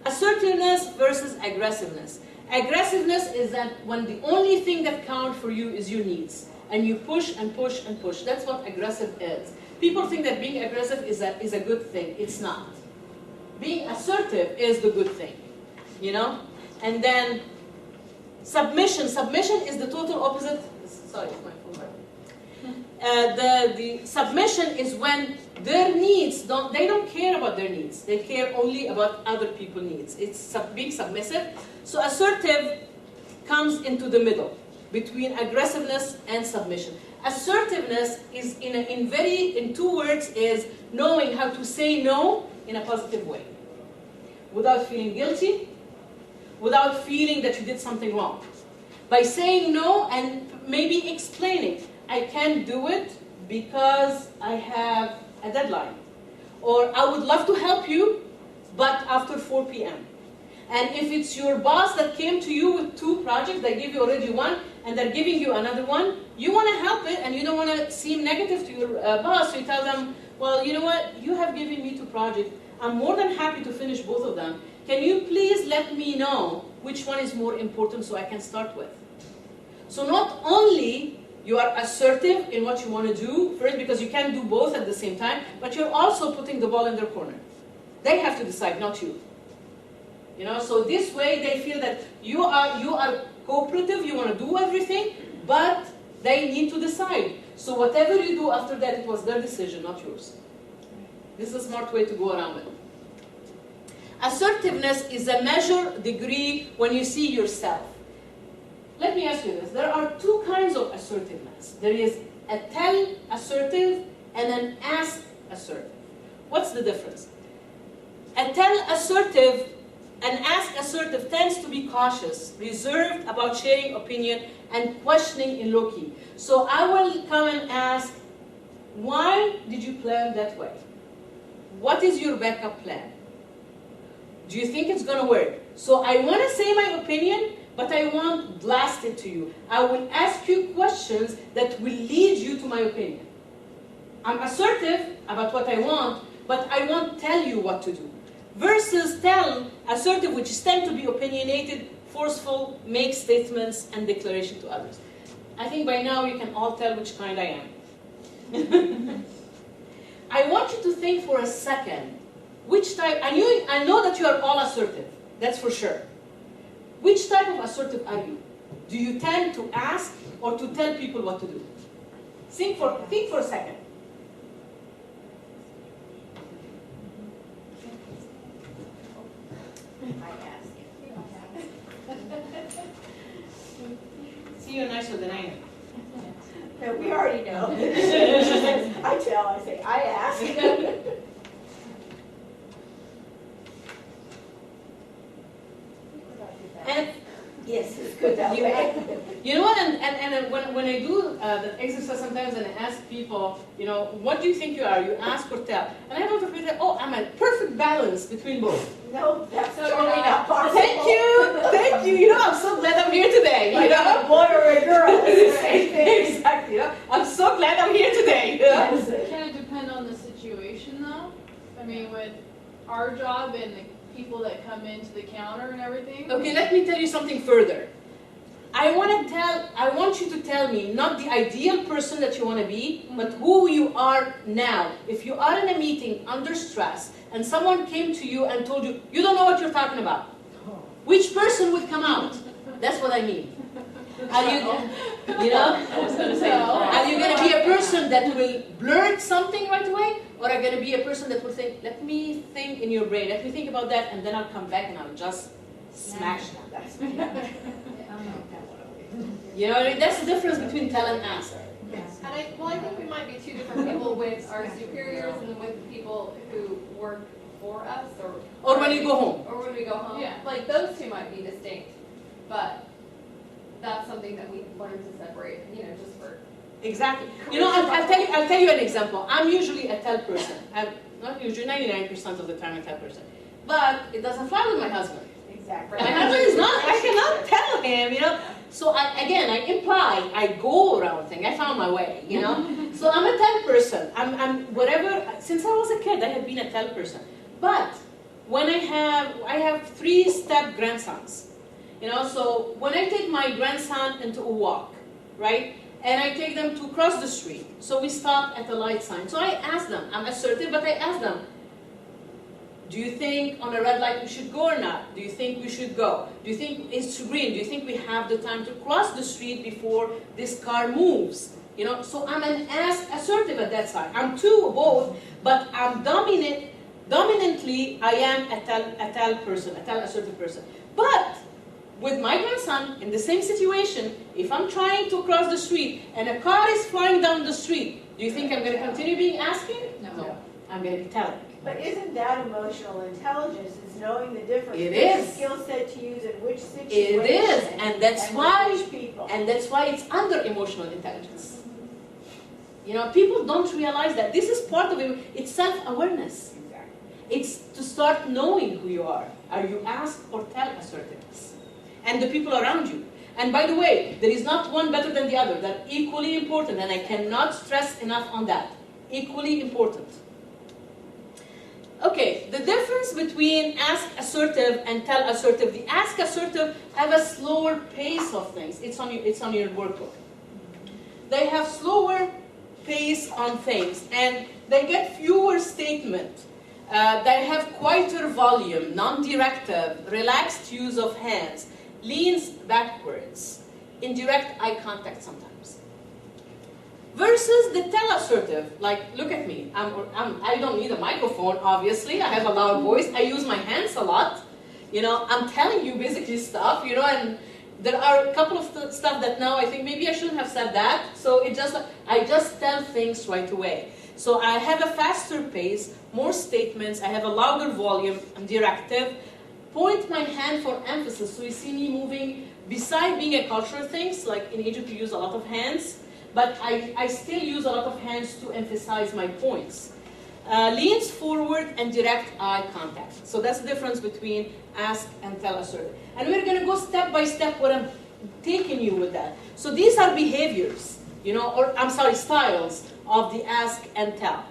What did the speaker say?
Assertiveness versus aggressiveness. Aggressiveness is that when the only thing that counts for you is your needs, and you push and push and push. That's what aggressive is. People think that being aggressive is a good thing. It's not. Being assertive is the good thing, you know? And then submission. Submission is the total opposite. Sorry, my phone. The submission is when their needs they don't care about their needs. They care only about other people's needs. It's being submissive. So assertive comes into the middle between aggressiveness and submission. Assertiveness is in 2 words is knowing how to say no in a positive way, without feeling guilty, without feeling that you did something wrong. By saying no and maybe explaining, I can't do it because I have a deadline. Or I would love to help you, but after 4 p.m. And if it's your boss that came to you with 2 projects, they give you already 1, and they're giving you another one, you want to help it, and you don't want to seem negative to your boss, so you tell them, well, you know what, you have given me 2 projects, I'm more than happy to finish both of them. Can you please let me know which one is more important so I can start with? So not only you are assertive in what you want to do, first because you can't do both at the same time, but you're also putting the ball in their corner. They have to decide, not you. You know, so this way they feel that you are cooperative, you want to do everything, but they need to decide. So whatever you do after that, it was their decision, not yours. This is a smart way to go around it. Assertiveness is a measured degree when you see yourself. Let me ask you this. There are 2 kinds of assertiveness. There is a tell assertive and an ask assertive. What's the difference? A tell assertive and ask assertive tends to be cautious, reserved about sharing opinion and questioning in low-key. So I will come and ask, why did you plan that way? What is your backup plan? Do you think it's going to work? So I want to say my opinion, but I won't blast it to you. I will ask you questions that will lead you to my opinion. I'm assertive about what I want, but I won't tell you what to do. Versus tell, assertive, which tend to be opinionated, forceful, make statements and declaration to others. I think by now you can all tell which kind I am. I want you to think for a second, which type, I know that you are all assertive, that's for sure. Which type of assertive are you? Do you tend to ask or to tell people what to do? Think for a second. See, you're nicer than I am. No, we already know. I tell, I say, I ask. And yes, it's good that way. you know what? And when I do the exercise sometimes, and I ask people, you know, what do you think you are? You ask or tell, and I have to feel that, oh, I'm a perfect balance between both. No, that's totally not possible. Thank you. You know, I'm so glad I'm here today. You know, a boy or a girl, it's the same thing. Exactly. You know? I'm so glad I'm here today. You know? Can it depend on the situation, though? I mean, with our job and the people that come into the counter and everything. Okay, let me tell you something further. I want you to tell me not the ideal person that you want to be, but who you are now. If you are in a meeting under stress and someone came to you and told you, you don't know what you're talking about, which person would come out? That's what I mean. Are you know? I was going to say, are you going to be a person that will blurt something right away? Or are you going to be a person that will think, let me think in your brain, let me think about that, and then I'll come back and I'll just smash that. You know, that's the difference between tell and ask. Yes. And I think we might be 2 different people with our superiors and with people who work for us, or when you go home. Or when we go home. Yeah. Like those 2 might be distinct, but that's something that we learn to separate. You know, just for exactly. You know, I'll tell you an example. I'm usually a tell person. I'm not usually 99% of the time a tell person, but it doesn't fly with my husband. Exactly. My husband is not. I cannot tell him. You know. So I imply, I go around things. I found my way, you know. So I'm a tell person. I'm whatever. Since I was a kid, I have been a tell person. But when I have 3-step grandsons. You know, so when I take my grandson into a walk, right? And I take them to cross the street. So we stop at the light sign. So I ask them, I'm assertive, but I ask them, do you think on a red light we should go or not? Do you think we should go? Do you think it's green? Do you think we have the time to cross the street before this car moves? You know, so I'm an assertive at that side. I'm two, both, but I'm dominantly, I am a tell assertive person. But with my grandson, in the same situation, if I'm trying to cross the street and a car is flying down the street, do you think I'm going to continue being asking? No. I'm going to be telling. But isn't that emotional intelligence, is knowing the difference? It which is. skill set to use in which situation? It is, and that's with why, which people. and that's why it's under emotional intelligence. You know, people don't realize that this is part of it. It's self-awareness. It's to start knowing who you are. Are you ask or tell assertiveness? And the people around you. And by the way, there is not one better than the other. They're equally important, and I cannot stress enough on that. Equally important. Okay, the difference between ask assertive and tell assertive. The ask assertive have a slower pace of things. It's on your workbook. They have slower pace on things, and they get fewer statements. They have quieter volume, non-directive, relaxed use of hands, leans backwards, indirect eye contact sometimes. Versus the tell assertive, like, look at me, I don't need a microphone, obviously, I have a loud voice, I use my hands a lot, you know, I'm telling you basically stuff, you know, and there are a couple of stuff that now I think maybe I shouldn't have said that, so I just tell things right away. So I have a faster pace, more statements, I have a louder volume, I'm directive, point my hand for emphasis, so you see me moving, beside being a cultural things, like in Egypt you use a lot of hands, but I still use a lot of hands to emphasize my points. Leans forward and direct eye contact. So that's the difference between ask and tell assertive. And we're going to go step by step what I'm taking you with that. So these are behaviors, you know, or I'm sorry, styles of the ask and tell.